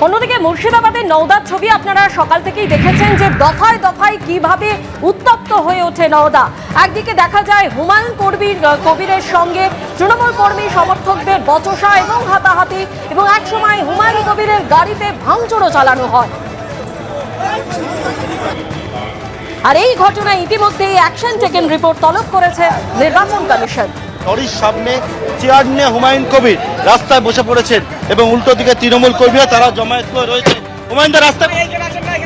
অন্যদিকে মুর্শিদাবাদের নওদার ছবি আপনারা সকাল থেকেই দেখেছেন যে দফায় দফায় কিভাবে উত্তপ্ত হয়ে ওঠে নওদা। একদিকে দেখা যায় হুমায়ুন কবিরের সঙ্গে তৃণমূল কর্মী সমর্থকদের বচসা এবং হাতাহাতি, এবং একসময় হুমায়ুন কবিরের গাড়িতে ভাঙচুরও চালানো হয়। আর এই ঘটনায় ইতিমধ্যেই অ্যাকশন টেকেন রিপোর্ট তলব করেছে নির্বাচন কমিশন। লরির সামনে চেয়ার নিয়ে হুমায়ুন কবির রাস্তায় বসে পড়েছেন এবং উল্টো দিকে তৃণমূল কর্মীরা তারা জমায়েত করে রয়েছে। হুমায়ুনদা রাস্তা,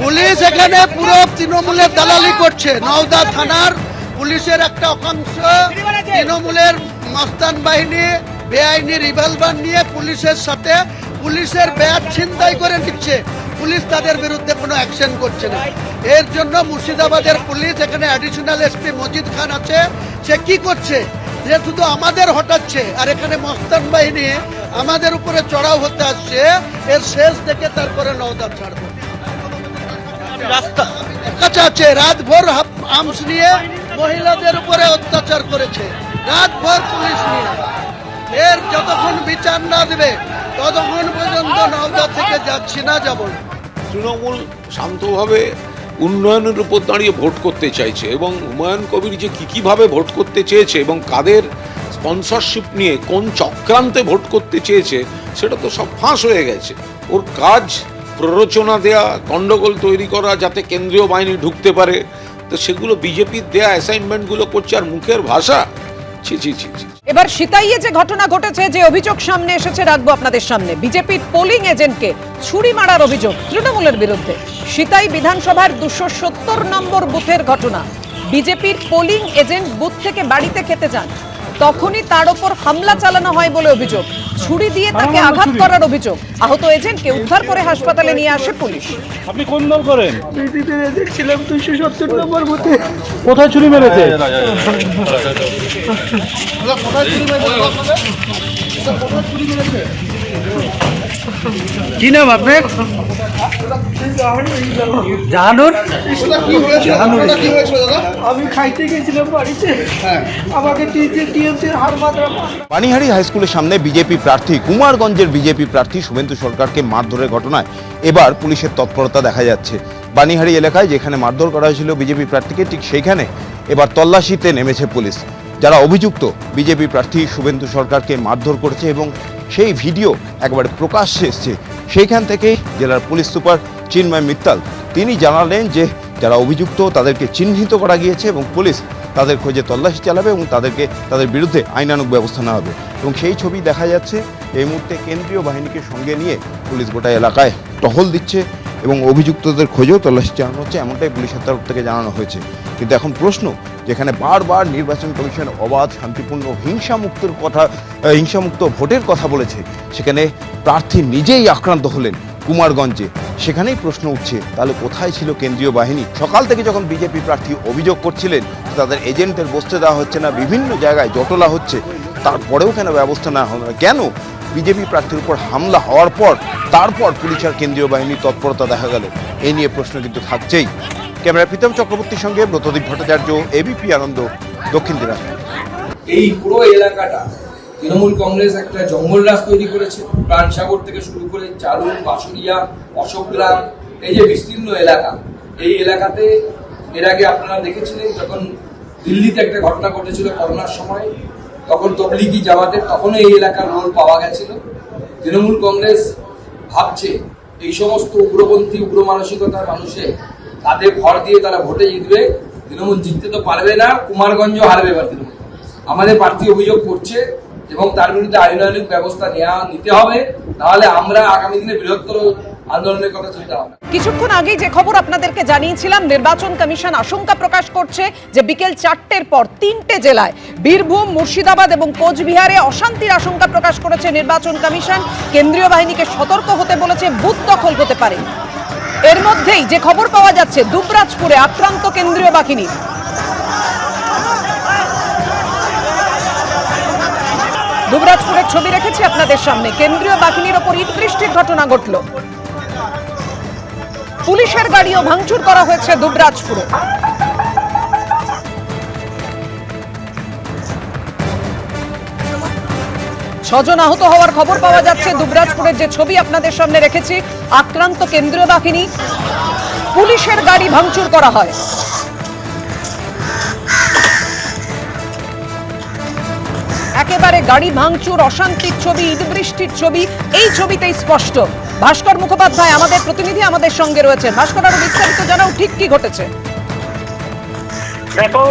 পুলিশ এখানে পুরো তৃণমূলের দালালি করছে। নওদা থানার পুলিশের একটা অংশ তৃণমূলের মস্তান বাহিনী বেআইনি রিভলভার নিয়ে পুলিশের সাথে পুলিশের ব্যাগ ছিনতাই করে নিচ্ছে। পুলিশ তাদের বিরুদ্ধে কোনো অ্যাকশন করছে না। এর জন্য মুর্শিদাবাদের পুলিশ, এখানে অ্যাডিশনাল এসপি মজিদ খান আছে, সে কি করছে যে শুধু আমাদের হটাচ্ছে, আর এখানে মস্তান বাহিনী আমাদের উপরে চড়াও হতে আসছে। এর শেষ দেখে তারপরে নওদা ছাড়বো। রাস্তা কাছে আছে, রাতভর আর্মস নিয়ে মহিলাদের উপরে অত্যাচার করেছে, রাতভর পুলিশ নিয়ে। এর যতক্ষণ বিচার না দেবে ততক্ষণ পর্যন্ত নওদা থেকে যাচ্ছি না, যাব না। তৃণমূল শান্তভাবে উন্নয়নের উপর দাঁড়িয়ে ভোট করতে চাইছে, এবং হুমায়ুন কবির যে কীভাবে ভোট করতে চেয়েছে এবং কাদের স্পন্সরশিপ নিয়ে কোন চক্রান্তে ভোট করতে চেয়েছে সেটা তো সব ফাঁস হয়ে গেছে। ওর কাজ প্ররোচনা দেয়া, গণ্ডগোল তৈরি করা যাতে কেন্দ্রীয় বাহিনী ঢুকতে পারে, তো সেগুলো বিজেপির দেয়া অ্যাসাইনমেন্টগুলো করছে। আর মুখের ভাষা, ছি ছি ছি ছি। এবার সিতাইয়ে যে ঘটনা ঘটেছে, যে অভিযোগ সামনে এসেছে রাখবো আপনাদের সামনে। বিজেপির পোলিং এজেন্টকে ছুরি মারার অভিযোগ তৃণমূলের বিরুদ্ধে। সিতাই বিধানসভার 270 নম্বর বুথের ঘটনা। বিজেপির পোলিং এজেন্ট বুথ থেকে বাড়িতে খেতে যান, তখনই তার ওপর হামলা চালানো হয় বলে অভিযোগ। ছুরি দিয়ে তাকে আঘাত করার অভিযোগ। আহত এজেন্টকে উদ্ধার করে হাসপাতালে নিয়ে আসে পুলিশ। আপনি কোন দল করেন? বিজেপির এজেন্ট ছিলাম 270 নম্বর বুথে। কোথায় ছুরি মেরেছে? কি নাম আপনার? জাহানুর। আমি খাইতে গেছিলাম বাড়িতে, আমাকে টিএমসির হার মাত্রা। পানিহারি হাই স্কুলের সামনে বিজেপি প্রার্থী, কুমারগঞ্জের বিজেপি প্রার্থী শুভেন্দু সরকারকে মারধরের ঘটনায় এবার পুলিশের তৎপরতা দেখা যাচ্ছে। বানিহারি এলাকায় যেখানে মারধর করা হয়েছিল বিজেপি প্রার্থীকে, ঠিক সেইখানে এবার তল্লাশিতে নেমেছে পুলিশ। যারা অভিযুক্ত বিজেপি প্রার্থী শুভেন্দু সরকারকে মারধর করেছে এবং সেই ভিডিও একবারে প্রকাশ্যে এসছে, সেইখান থেকেই জেলার পুলিশ সুপার চিন্ময় মিত্তাল তিনি জানালেন যে যারা অভিযুক্ত তাদেরকে চিহ্নিত করা গিয়েছে এবং পুলিশ তাদের খোঁজে তল্লাশি চালাবে এবং তাদের বিরুদ্ধে আইনানুগ ব্যবস্থা নেওয়া হবে। এবং সেই ছবি দেখা যাচ্ছে এই মুহূর্তে কেন্দ্রীয় বাহিনীকে সঙ্গে নিয়ে পুলিশ গোটা এলাকায় টহল দিচ্ছে এবং অভিযুক্তদের খোঁজেও তল্লাশি চালানো হচ্ছে, এমনটাই পুলিশের তরফ থেকে জানানো হয়েছে। কিন্তু এখন প্রশ্ন, যেখানে বারবার নির্বাচন কমিশন অবাধ, শান্তিপূর্ণ, হিংসামুক্ত ভোটের কথা বলেছে, সেখানে প্রার্থী নিজেই আক্রান্ত হলেন কুমারগঞ্জে। সেখানেই প্রশ্ন উঠছে, তাহলে কোথায় ছিল কেন্দ্রীয় বাহিনী? সকাল থেকে যখন বিজেপি প্রার্থী অভিযোগ করছিলেন তাদের এজেন্টদের বসতে দেওয়া হচ্ছে না, বিভিন্ন জায়গায় জটলা হচ্ছে, তারপরেও কেন ব্যবস্থা নেওয়া হলো না? কেন বিজেপি প্রার্থীর উপর হামলা হওয়ার পর তারপর পুলিশ আর কেন্দ্রীয় বাহিনীর তৎপরতা দেখা গেল? এই নিয়ে প্রশ্ন কিন্তু থাকছেই। ক্যামেরা প্রীতম চক্রবর্তীর সঙ্গে ব্রতদীপ ভট্টাচার্য, এবিপি আনন্দ, দক্ষিণ দিনাজপুর। এই পুরো এলাকাটা তৃণমূল কংগ্রেস একটা জঙ্গল রাজ তৈরি করেছে। প্রাণসাগর থেকে শুরু করে চালুন, বাঁশুড়িয়া, অশোকগ্রাম, এই যে বিস্তীর্ণ এলাকা, এই এলাকাতে এর আগে আপনারা দেখেছিলেন যখন দিল্লিতে একটা ঘটনা ঘটেছিল করোনার সময়, তখন তবলিগি জামাতের তখনও এই এলাকার রোল পাওয়া গেছিল। তৃণমূল কংগ্রেস ভাবছে এই সমস্ত উগ্রপন্থী, উগ্র মানসিকতার মানুষে তাদের ভর দিয়ে তারা ভোটে জিতবে। তৃণমূল জিততে তো পারবে না, কুমারগঞ্জ হারবে এবার তৃণমূল। আমাদের প্রার্থী অভিযোগ করছে এবং তার বিরুদ্ধে আইনানুগ ব্যবস্থা নিতে হবে, তাহলে আমরা আগামী দিনে বৃহত্তর আন্দোলনের কথা চিন্তা হবে। কিছুক্ষণ আগেই যে খবর আপনাদেরকে জানিয়েছিলাম, নির্বাচন কমিশন আশঙ্কা প্রকাশ করছে যে বিকেল 4টের পর 3টে জেলায়, বীরভূম, মুর্শিদাবাদ এবং কোচবিহারে অশান্তির আশঙ্কা প্রকাশ করেছে নির্বাচন কমিশন। কেন্দ্রীয় বাহিনীকে সতর্ক হতে বলেছে, বুথ দখল হতে পারে। এর মধ্যেই যে খবর পাওয়া যাচ্ছে, দুবরাজপুরে আক্রান্ত কেন্দ্রীয় বাহিনী। দুবরাজপুরের ছবি রেখেছি আপনাদের সামনে। কেন্দ্রীয় বাহিনীর ওপর ইট বৃষ্টির ঘটনা ঘটল। পুলিশের গাড়িও ভাঙচুর করা হয়েছে দুবরাজপুরে। ছজন আহত হওয়ার খবর পাওয়া যাচ্ছে। দুবরাজপুরের যে ছবি আপনাদের সামনে রেখেছি, আক্রান্ত কেন্দ্রীয় বাহিনী, পুলিশের গাড়ি ভাঙচুর করা হয়। একেবারে গাড়ি ভাঙচুর, অশান্তির ছবি, ইট বৃষ্টির ছবি এই ছবিতেই স্পষ্ট। ভাস্কর মুখোপাধ্যায় আমাদের প্রতিনিধি আমাদের সঙ্গে রয়েছেন। ভাস্কর, আরো বিস্তারিত জানাও, ঠিক কি ঘটেছে? দেখো,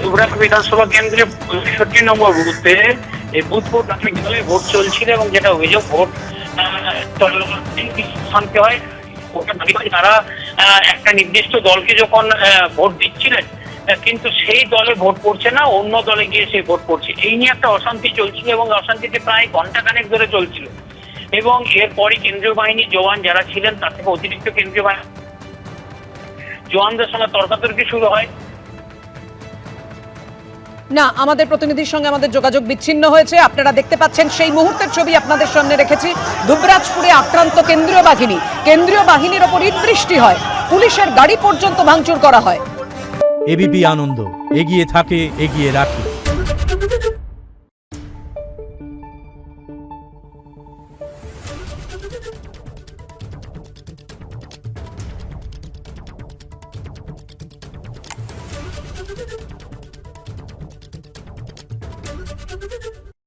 দুবরাজপুর বিধানসভা কেন্দ্রে ৬৫ নম্বর বুথে এই বুথ প্রাথমিক দলে ভোট চলছিল এবং যেটা অভিযোগ ভোট শান্তি হয়। তারা একটা নির্দিষ্ট দলকে যখন ভোট দিচ্ছিলেন, কিন্তু সেই দলে ভোট পড়ছে না, অন্য দলে গিয়ে সেই ভোট পড়ছে। এই নিয়ে একটা অশান্তি চলছিল এবং অশান্তিতে প্রায় ঘন্টাখানেক ধরে চলছিল। এবং এরপরই কেন্দ্রীয় বাহিনীর জওয়ান যারা ছিলেন তার থেকে অতিরিক্ত কেন্দ্রীয় বাহিনী জওয়ানদের সঙ্গে তর্কাতর্কি শুরু হয়। না, আমাদের প্রতিনিধির সঙ্গে আমাদের যোগাযোগ বিচ্ছিন্ন হয়েছে। আপনারা দেখতে পাচ্ছেন সেই মুহূর্তের ছবি আপনাদের সামনে রেখেছি। দুবরাজপুরে আক্রান্ত কেন্দ্রীয় বাহিনী, কেন্দ্রীয় বাহিনীর ওপর ইট বৃষ্টি হয়, পুলিশের গাড়ি পর্যন্ত ভাঙচুর করা হয়। এবিপি আনন্দ, এগিয়ে থাকে, এগিয়ে রাখে। Thank you.